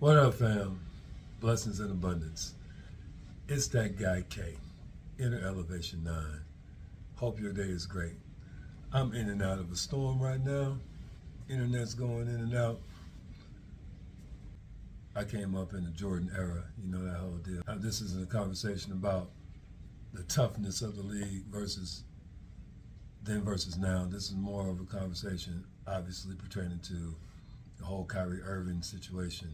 What up, fam? Blessings in abundance. It's that guy K, Inner Elevation 9. Hope your day is great. I'm in and out of a storm right now. Internet's going in and out. I came up in the Jordan era, you know that whole deal. This isn't a conversation about the toughness of the league versus then versus now. This is more of a conversation, obviously, pertaining to the whole Kyrie Irving situation.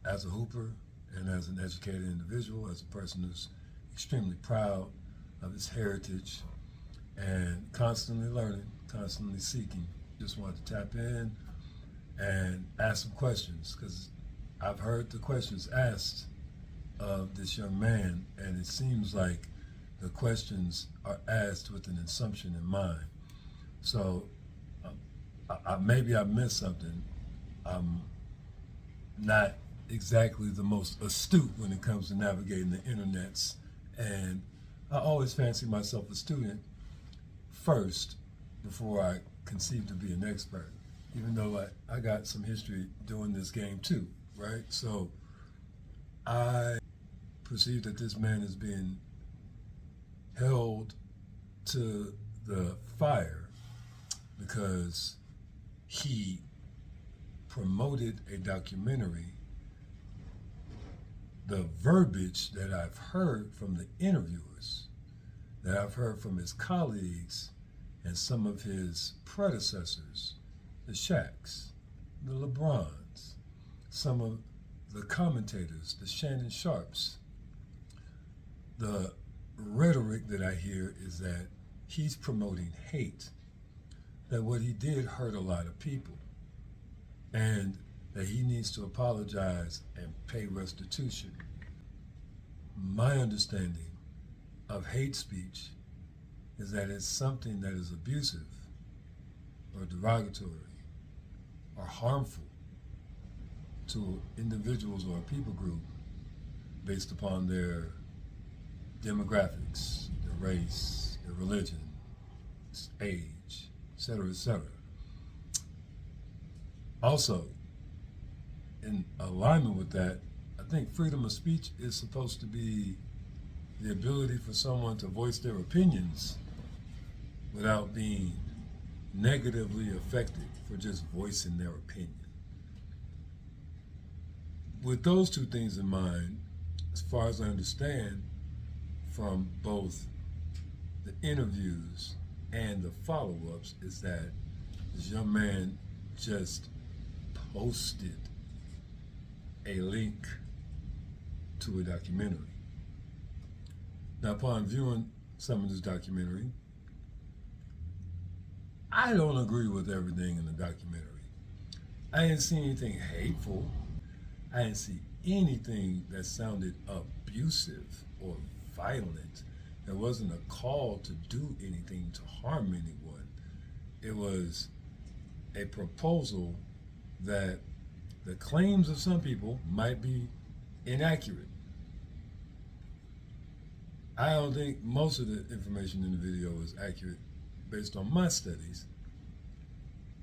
As a hooper and as an educated individual, as a person who's extremely proud of his heritage and constantly learning, constantly seeking, just wanted to tap in and ask some questions, because I've heard the questions asked of this young man, and it seems like the questions are asked with an assumption in mind. So maybe I missed something. I'm not exactly the most astute when it comes to navigating the internets, and I always fancy myself a student first before I conceive to be an expert, even though I got some history doing this game too, right? So I perceive that this man is being held to the fire because he promoted a documentary. The verbiage that I've heard from the interviewers, that I've heard from his colleagues and some of his predecessors, the Shaqs, the LeBrons, some of the commentators, the Shannon Sharps, the rhetoric that I hear is that he's promoting hate, that what he did hurt a lot of people, and that he needs to apologize and pay restitution. My understanding of hate speech is that it's something that is abusive or derogatory or harmful to individuals or a people group based upon their demographics, their race, their religion, age, etc., etc. Also, in alignment with that, I think freedom of speech is supposed to be the ability for someone to voice their opinions without being negatively affected for just voicing their opinion. With those two things in mind, as far as I understand from both the interviews and the follow-ups, is that this young man just posted a link to a documentary. Now, upon viewing some of this documentary, I don't agree with everything in the documentary. I didn't see anything hateful. I didn't see anything that sounded abusive or violent. There wasn't a call to do anything to harm anyone. It was a proposal that the claims of some people might be inaccurate. I don't think most of the information in the video is accurate based on my studies.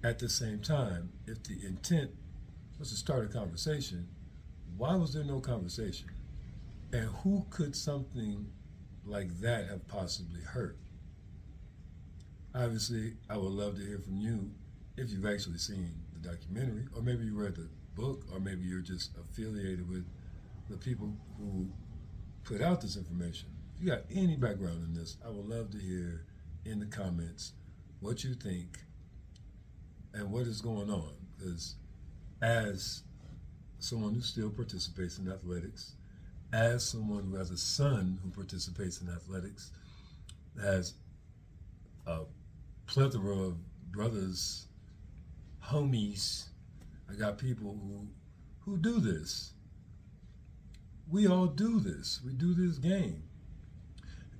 At the same time, if the intent was to start a conversation, why was there no conversation? And who could something like that have possibly hurt? Obviously, I would love to hear from you if you've actually seen the documentary, or maybe you read the book, or maybe you're just affiliated with the people who put out this information. If you got any background in this, I would love to hear in the comments what you think and what is going on. Because as someone who still participates in athletics, as someone who has a son who participates in athletics, has a plethora of brothers, homies, I got people who do this. We all do this. We do this game.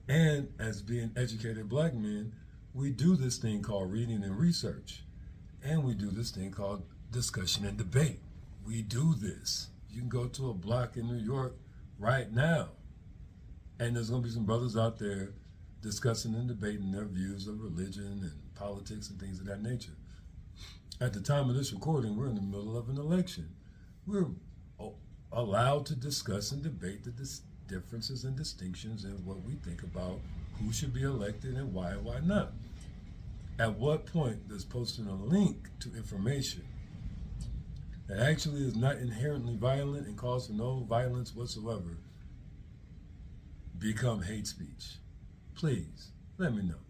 And as being educated black men, we do this thing called reading and research. And we do this thing called discussion and debate. We do this. You can go to a block in New York right now, and there's going to be some brothers out there discussing and debating their views of religion and politics and things of that nature. At the time of this recording, we're in the middle of an election. we're allowed to discuss and debate the differences and distinctions in what we think about who should be elected and why not. At what point does posting a link to information that actually is not inherently violent and calls for no violence whatsoever become hate speech? Please let me know.